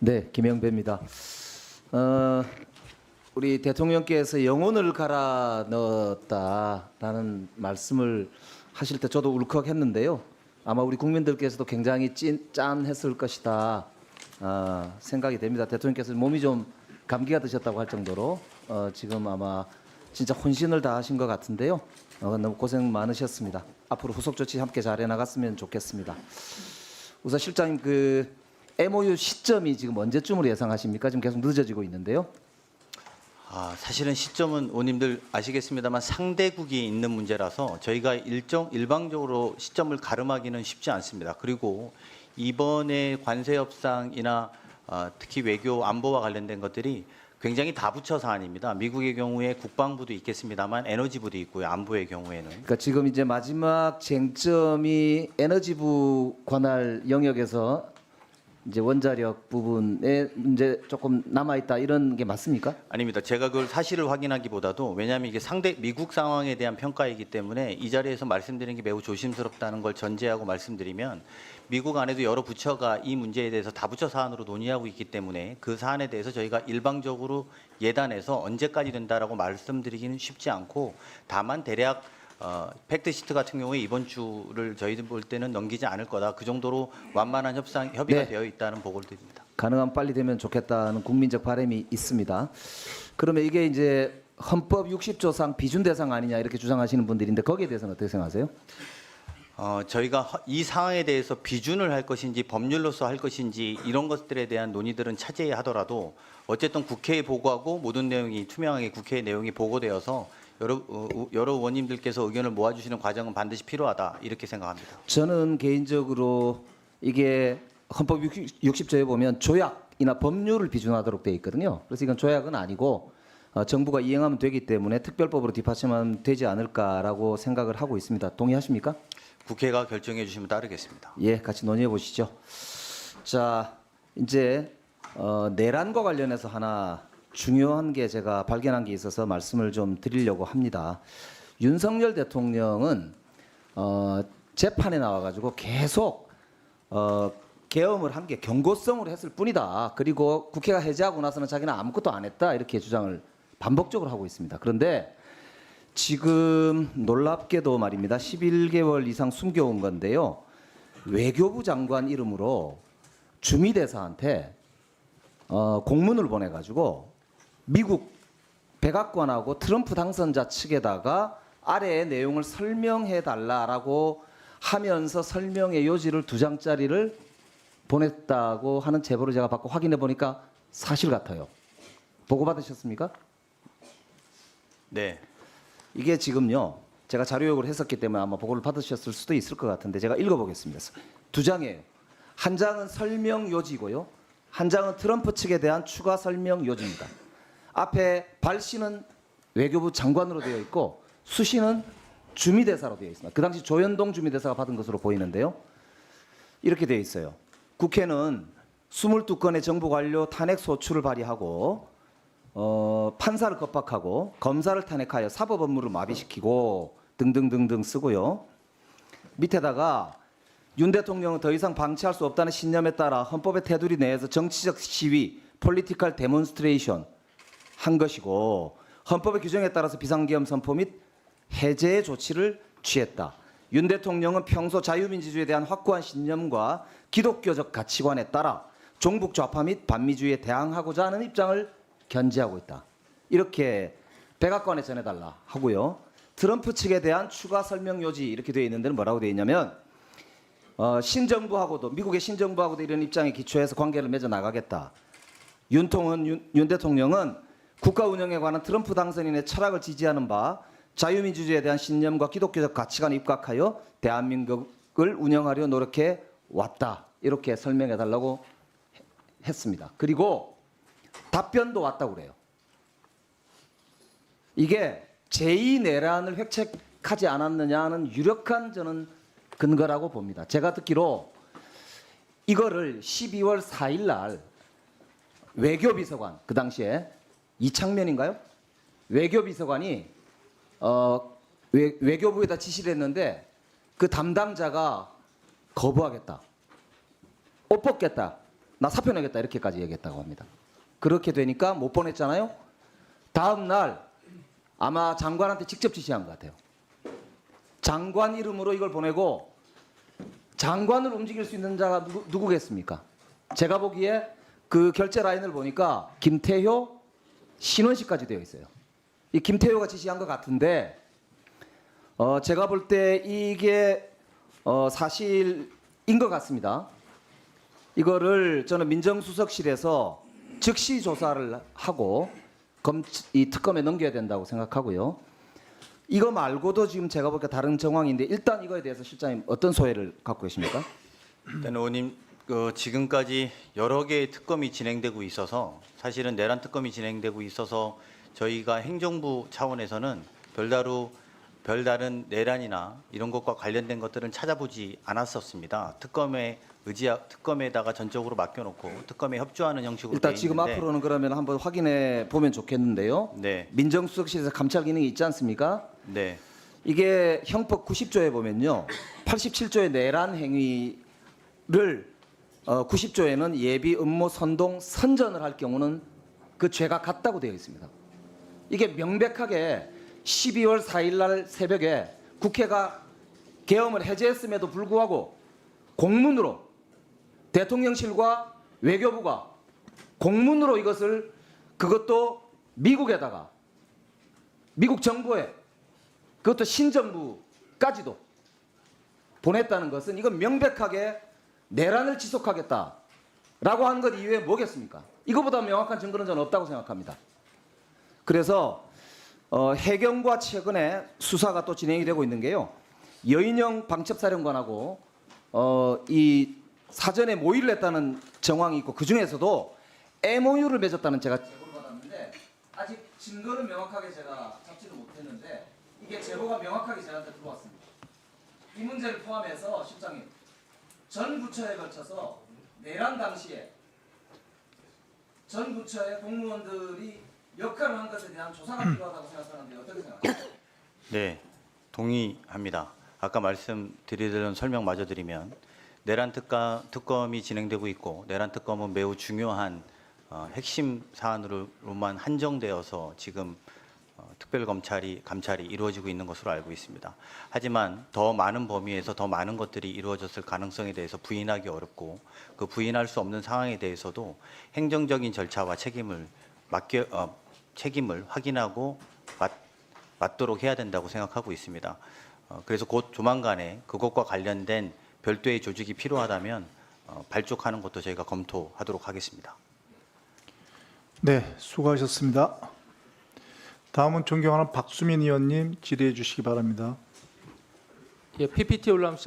네, 김영배입니다. 우리 대통령께서 영혼을 갈아 넣었다라는 말씀을 하실 때 저도 울컥했는데요. 아마 우리 국민들께서도 굉장히 짠했을 것이다 생각이 됩니다. 대통령께서 몸이 좀 감기가 드셨다고 할 정도로 지금 아마 진짜 혼신을 다하신 것 같은데요. 너무 고생 많으셨습니다. 앞으로 후속 조치 함께 잘해 나갔으면 좋겠습니다. 우선 실장님 그 MOU 시점이 지금 언제쯤으로 예상하십니까? 지금 계속 늦어지고 있는데요. 사실은 시점은 의원님들 아시겠습니다만 상대국이 있는 문제라서 저희가 일방적으로 시점을 가름하기는 쉽지 않습니다. 그리고 이번에 관세 협상이나 특히 외교 안보와 관련된 것들이 굉장히 다부처 사안입니다. 미국의 경우에 국방부도 있겠습니다만 에너지부도 있고요. 안보의 경우에는. 그러니까 지금 이제 마지막 쟁점이 에너지부 관할 영역에서 이제 원자력 부분에 문제 조금 남아 있다 이런 게 맞습니까? 아닙니다. 제가 그걸 사실을 확인하기보다도 왜냐하면 이게 상대 미국 상황에 대한 평가이기 때문에 이 자리에서 말씀드리는 게 매우 조심스럽다는 걸 전제하고 말씀드리면 미국 안에도 여러 부처가 이 문제에 대해서 다부처 사안으로 논의하고 있기 때문에 그 사안에 대해서 저희가 일방적으로 예단해서 언제까지 된다라고 말씀드리기는 쉽지 않고 다만 대략 팩트시트 같은 경우에 이번 주를 저희들 볼 때는 넘기지 않을 거다. 그 정도로 완만한 협의가 네. 되어 있다는 보고를 드립니다. 가능하면 빨리 되면 좋겠다는 국민적 바람이 있습니다. 그러면 이게 이제 헌법 60조상 비준 대상 아니냐 이렇게 주장하시는 분들인데 거기에 대해서는 어떻게 생각하세요? 저희가 이 사항에 대해서 비준을 할 것인지 법률로서 할 것인지 이런 것들에 대한 논의들은 차제해야 하더라도 어쨌든 국회에 보고하고 모든 내용이 투명하게 국회 내용이 보고되어서 여러 의원님들께서 의견을 모아주시는 과정은 반드시 필요하다 이렇게 생각합니다. 저는 개인적으로 이게 헌법 60조에 보면 조약이나 법률을 비준하도록 되어 있거든요. 그래서 이건 조약은 아니고 정부가 이행하면 되기 때문에 특별법으로 뒷받침하면 되지 않을까라고 생각을 하고 있습니다. 동의하십니까? 국회가 결정해 주시면 따르겠습니다. 예, 같이 논의해 보시죠. 자, 이제 내란과 관련해서 하나 중요한 게 제가 발견한 게 있어서 말씀을 좀 드리려고 합니다. 윤석열 대통령은 재판에 나와가지고 계속 계엄을 한 게 경고성으로 했을 뿐이다. 그리고 국회가 해제하고 나서는 자기는 아무것도 안 했다 이렇게 주장을 반복적으로 하고 있습니다. 그런데 지금 놀랍게도 말입니다. 11개월 이상 숨겨온 건데요. 외교부 장관 이름으로 주미대사한테 공문을 보내가지고 미국 백악관하고 트럼프 당선자 측에다가 아래의 내용을 설명해 달라라고 하면서 설명의 요지를 2장짜리를 보냈다고 하는 제보를 제가 받고 확인해 보니까 사실 같아요. 보고받으셨습니까? 네. 이게 지금요. 제가 자료 요구를 했었기 때문에 아마 보고를 받으셨을 수도 있을 것 같은데 제가 읽어보겠습니다. 2장이에요. 한 장은 설명 요지고요. 한 장은 트럼프 측에 대한 추가 설명 요지입니다. 앞에 발씨는 외교부 장관으로 되어 있고 수씨는 주미대사로 되어 있습니다. 그 당시 조현동 주미대사가 받은 것으로 보이는데요. 이렇게 되어 있어요. 국회는 22건의 정부 관료 탄핵 소추를 발의하고 판사를 겁박하고 검사를 탄핵하여 사법 업무를 마비시키고 등등등등 쓰고요. 밑에다가 윤 대통령은 더 이상 방치할 수 없다는 신념에 따라 헌법의 테두리 내에서 정치적 시위, 폴리티컬 데몬스트레이션 한 것이고 헌법의 규정에 따라서 비상계엄 선포 및 해제의 조치를 취했다. 윤 대통령은 평소 자유민주주의에 대한 확고한 신념과 기독교적 가치관에 따라 종북 좌파 및 반미주의에 대항하고자 하는 입장을 견지하고 있다. 이렇게 백악관에 전해달라 하고요. 트럼프 측에 대한 추가 설명 요지 이렇게 되어 있는 데는 뭐라고 되어 있냐면 신정부하고도 미국의 신정부하고도 이런 입장에 기초해서 관계를 맺어 나가겠다. 윤 대통령은 국가 운영에 관한 트럼프 당선인의 철학을 지지하는 바 자유민주주의에 대한 신념과 기독교적 가치관에 입각하여 대한민국을 운영하려 노력해 왔다. 이렇게 설명해 달라고 했습니다. 그리고 답변도 왔다고 그래요. 이게 제2내란을 획책하지 않았느냐는 유력한 저는 근거라고 봅니다. 제가 듣기로 이거를 12월 4일 날 외교비서관, 그 당시에 이창면인가요? 외교비서관이 외교부에다 지시를 했는데 그 담당자가 거부하겠다. 옷 벗겠다. 나 사표 내겠다 이렇게까지 얘기했다고 합니다. 그렇게 되니까 못 보냈잖아요. 다음 날 아마 장관한테 직접 지시한 것 같아요. 장관 이름으로 이걸 보내고 장관을 움직일 수 있는 자가 누구겠습니까? 제가 보기에 그 결제 라인을 보니까 김태효, 신원식까지 되어 있어요. 이 김태효가 지시한 것 같은데 제가 볼 때 이게 사실인 것 같습니다. 이거를 저는 민정수석실에서 즉시 조사를 하고 이 특검에 넘겨야 된다고 생각하고요. 이거 말고도 지금 제가 보기에 다른 정황인데 일단 이거에 대해서 실장님 어떤 소회를 갖고 계십니까? 일단 의원님 지금까지 여러 개의 특검이 진행되고 있어서 사실은 내란 특검이 진행되고 있어서 저희가 행정부 차원에서는 별다른 내란이나 이런 것과 관련된 것들은 찾아보지 않았었습니다. 특검에다가 전적으로 맡겨놓고 특검에 협조하는 형식으로 일단 돼 지금 있는데 앞으로는 그러면 한번 확인해 보면 좋겠는데요. 네, 민정수석실에서 감찰 기능이 있지 않습니까? 네, 이게 형법 90조에 보면요. 87조의 내란 행위를 90조에는 예비 음모 선동 선전을 할 경우는 그 죄가 같다고 되어 있습니다. 이게 명백하게 12월 4일 날 새벽에 국회가 계엄을 해제했음에도 불구하고 공문으로 대통령실과 외교부가 공문으로 이것을 그것도 미국에다가 미국 정부에 그것도 신정부까지도 보냈다는 것은 이건 명백하게 내란을 지속하겠다라고 하는 것 이외에 뭐겠습니까? 이거보다 명확한 증거는 저는 없다고 생각합니다. 그래서 해경과 최근에 수사가 또 진행이 되고 있는 게요. 여인영 방첩사령관하고 이 사전에 모의를 했다는 정황이 있고 그 중에서도 MOU를 맺었다는 제가 제보를 받았는데 아직 증거는 명확하게 제가 잡지를 못했는데 이게 제보가 명확하게 저한테 들어왔습니다. 이 문제를 포함해서 실장님 전 부처에 걸쳐서 내란 당시에 전 부처의 공무원들이 역할을 한 것에 대한 조사가 필요하다고 생각하는데 어떻게 생각하세요? 네, 동의합니다. 아까 말씀드리던 설명마저 드리면 내란 특검이 진행되고 있고 내란 특검은 매우 중요한 핵심 사안으로만 한정되어서 지금 감찰이 이루어지고 있는 것으로 알고 있습니다. 하지만 더 많은 범위에서 더 많은 것들이 이루어졌을 가능성에 대해서 부인하기 어렵고 그 부인할 수 없는 상황에 대해서도 행정적인 절차와 책임을 확인하고 맞도록 해야 된다고 생각하고 있습니다. 그래서 곧 조만간에 그것과 관련된 별도의 조직이 필요하다면 발족하는 것도 저희가 검토하도록 하겠습니다. 네, 수고하셨습니다. 다음은 존경하는 박수민 의원님 질의해 주시기 바랍니다. 예, PPT 올라오면